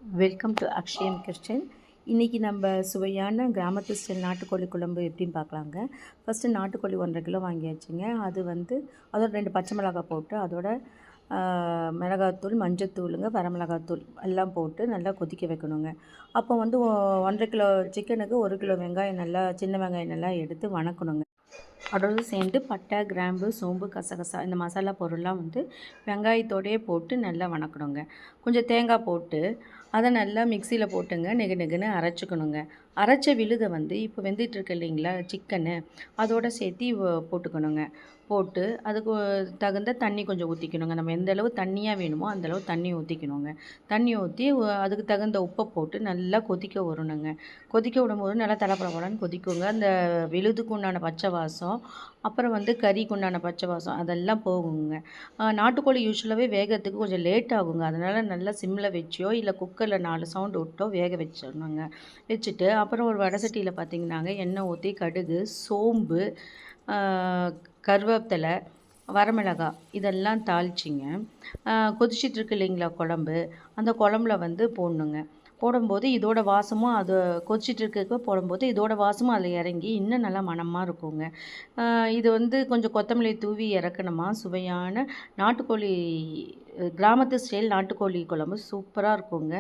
Welcome to Akshayam kitchen. இன்றைக்கி நம்ம சுவையான கிராமத்து ஸ்டைல் நாட்டுக்கோழி குழம்பு எப்படின்னு பார்க்கலாங்க. ஃபஸ்ட்டு நாட்டுக்கோழி 1.5 கிலோ வாங்கியாச்சுங்க. அதோட 2 பச்சை மிளகாய் போட்டு அதோட மிளகாத்தூள், மஞ்சத்தூளுங்க, வரமிளகாத்தூள் எல்லாம் போட்டு நல்லா கொதிக்க வைக்கணுங்க. அப்போ 1.5 கிலோ சிக்கனுக்கு 1 கிலோ வெங்காயம் சின்ன வெங்காயம் நல்லா எடுத்து வணக்கணுங்க. அதோடு சேர்ந்து பட்டை, கிராம்பு, சோம்பு, கசகசா இந்த மசாலா பொருள்லாம் வெங்காயத்தோடையே போட்டு நல்லா வணக்கணுங்க. கொஞ்சம் தேங்காய் போட்டு அதை நல்லா மிக்சியில் போட்டுங்க நெகு நெகுன்னு அரைச்சிக்கணுங்க. அரைச்ச விழுதை இப்போ வெந்துட்டுருக்கு இல்லைங்களா சிக்கனு, அதோடு சேர்த்து போட்டுக்கணுங்க. போட்டு அதுக்கு தகுந்த தண்ணி கொஞ்சம் ஊற்றிக்கணுங்க. நம்ம எந்த அளவு தண்ணியாக வேணுமோ அந்தளவு தண்ணி ஊற்றிக்கணுங்க. தண்ணி ஊற்றி அதுக்கு தகுந்த உப்பை போட்டு நல்லா கொதிக்க விடணுங்க. கொதிக்க விடும்போது நல்லா தலப்படப்படன்னு கொதிக்குங்க. அந்த விழுதுக்கு உண்டான பச்சை வாசம், அப்புறம் கறிக்கு உண்டான பச்சை வாசம் அதெல்லாம் போகுங்க. நாட்டுக்கோழி யூஸ்வலாகவே வேகிறதுக்கு கொஞ்சம் லேட் ஆகுங்க. அதனால் நல்லா சிம்மில் வச்சோ இல்லை குக்கரில் 4 சவுண்டு விட்டோ வேக வச்சிடணுங்க. வச்சுட்டு அப்புறம் ஒரு வடை சட்டியில் பார்த்திங்கன்னாங்க எண்ணெய் ஊற்றி கடுகு, சோம்பு, கருவேப்பிலை, வரமிளகாய் இதெல்லாம் தாளிச்சிங்க. கொதிச்சிட்ருக்கு இல்லைங்களா குழம்பு, அந்த குழம்புல போடணுங்க. போடும்போது இதோட வாசமும் அது கொதிச்சிட்ருக்க போடும்போது இதோட வாசமும் அதில் இறங்கி இன்னும் நல்லா மணமாக இருக்குங்க. இது கொஞ்சம் கொத்தமல்லி தூவி இறக்கணுமா சுவையான நாட்டுக்கோழி கிராமத்து ஸ்டைல் நாட்டுக்கோழி குழம்பு சூப்பராக இருக்குங்க.